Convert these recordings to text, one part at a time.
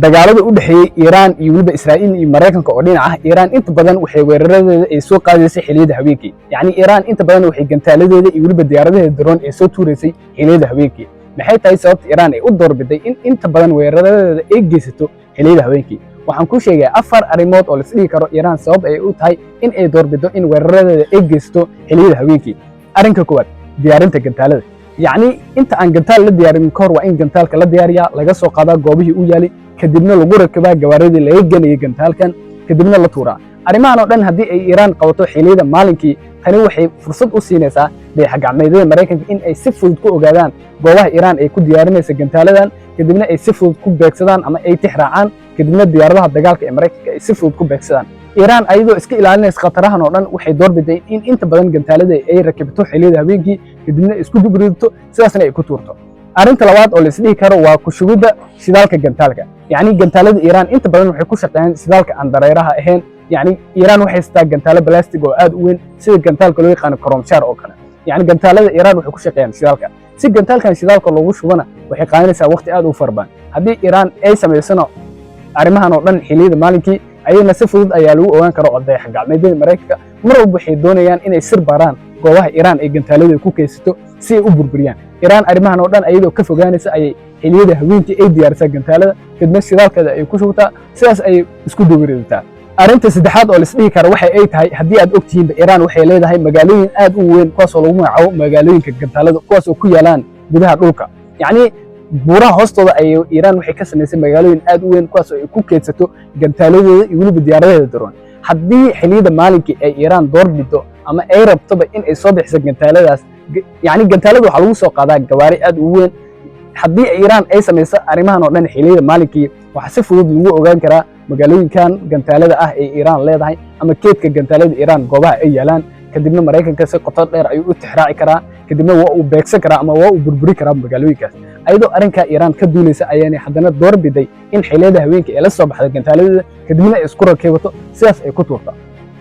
dagaalada u dhaxeeyay Iran iyo waliba Israa'iil iyo Mareykanka oo dhinaca ah Iran inta badan waxay weeraradeeda ay soo qaadaysay xilliyada habeenkii yacni Iran inta badan waxay gantaaladeeda iyo waliba diyaaradaha drone ay soo tuureysay xilliyada habeenkii maxay tahay sababta Iran ay u doorbiday in inta badan weeraradeeda ay geysato xilliyada habeenkii waxaan ku sheegay afar arrimood oo la isdhihi karo Iran sabab ay u tahay in ay doorbido in weeraradeeda ay geysato xilliyada habeenkii arrinka koowaad diyaarinta gantaalada yacni inta aan gantaal la diyaarin kahor waa in gantaalka la diyaariyaa laga soo qaadaa goobihii u yaalay kadibna lagu rakibaa gawaaridii laga ganayay gantaalkan kadibna la tuuraa arrimahan oo dhan haddii ay Iran qabato xilliyada maalinkii tani waxay fursad u siinaysaa dayax-gacmeedyada Mareykanka in ay si fudud ku ogaadaan goobaha Iran ay ku diyaarinayso gantaaladan kadibna ay si fudud ku beegsadaan ama ay tixraacaan kadibna diyaaradaha dagaalka ee Mareykanka ay si fudud ku beegsadaan Iran ayadoo iska ilaalinaysa khatarahan oo dhan waxay doorbiday in inta badan gantaalada ay rakibto xilliyada habeenkii kadibna isku dubridto sidaasna ay ku tuurto arrinta labaad oo la isdhihi karo waa ku shubidda shidaalka gantaalka yacni gantaalada Iran inta badan waxay ku shaqeeyaan shidaalka aan dareeraha ahayn yacni Iran waxay haystaa gantaalo plastic oo aad u weyn sida gantaalka loo yaqaan Kromchar oo kale yacni gantaalada Iran waxay ku shaqeeyaan shidaalka si gantaalkan shidaalka loogu shubana waxay qaadanaysaa waqti aad u farban haddii Iran ay samaysano arrimahan oo dhan xilliyada maalinkii ayana si fudud ayaa lagu ogaan karo oo dayax-gacmeedyada Mareykanka mar walba waxay doonayaan inay sir baaraan goobaha Iran ay gantaalada ku keysato si ay u burburiyaan Iran arrimahan oo dhan ayadoo ka fogaanaysa ayay xilliyada habeenkii ay diyaarisaa gantaalada kadibna shidaalkeeda ay ku shubtaa sidaas ay isku dubiridataa arrinta saddexaad oo la isdhihi karo waxa ay tahay haddii aad ogtihiin Iran waxay leedahay magaalooyin aad u weyn kuwaas oo lagu magacaabo magaalooyinka gantaalada kuwaas oo ku yaalaan gudaha dhulka yacni buuraha hoostooda ay Iran waxay ka samaysay magaalooyin aad u weyn kuwaas oo ay ku keedsato gantaaladeeda iyo waliba diyaaradaheeda drone haddii xilliyada maalinkii ay Iran doorbido ama ay rabtoba in ay soo bixiso gantaaladaas yacni gantaalada waxaa lagu soo qaadaa gawaari aad u weyn haddii Iran ay samayso arrimahan oo dhan xilliyada maalinkii waxaa si fudud lagu ogaan karaa magaalooyinkan gantaalada ah ee Iran leedahay ama keedka gantaalada Iran goobaha ay yaalaan kadibna Mareykanka si qoto dheer ayuu u tixraaci karaa kadibna waa uu beegsan karaa ama waa uu burburi karaa magaalooyinkaas ayadoo arrinka Iran ka duulaysa ayaanay haddana doorbiday in xilliyada habeenkii ay la soo baxdo gantaaladeeda kadibna ay isku rakibato sidaas ay ku tuurto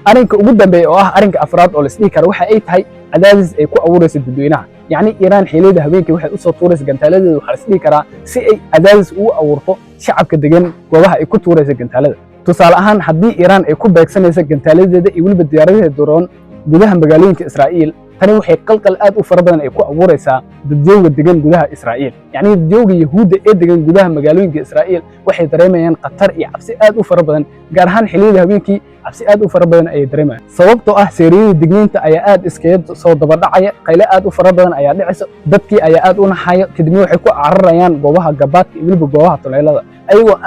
arrinka ugu dambeeya oo ah arrinka afraad oo la isdhihi karo waxa ay tahay cadaadis ay ku abuurayso dadweynaha yacni Iran xilliyada habeenkii waxay u soo tuuraysa gantaaladeeda waxaa la isdhihi karaa si ay cadaadis ugu abuurto shacabka degan goobaha ay ku tuurayso gantaalada tusaale ahaan haddii Iran ay ku beegsanayso gantaaladeeda iyo waliba diyaaradaha drone gudaha magaalooyinka Israa'iil tani waxay qalqal aad u fara badan ay ku abuuraysaa dadweynaha degan gudaha Israa'iil yacni dadweynaha Yahuudda ee degan gudaha magaalooyinka Israa'iil waxay dareemayaan khatar iyo cabsi aad u fara badan gaar ahaan xilliyada habeenkii cabsi aad u fara badan ay dareemayaan sababtoo ah seeriyada digniinta ayaa aad iskaga soo daba dhacaya qayle aad u fara badan ayaa dhicaysa dadkii ayaa aad u naxaya kadibna waxay ku cararayaan goobaha gabaadka iyo waliba goobaha tuleelada ayagoo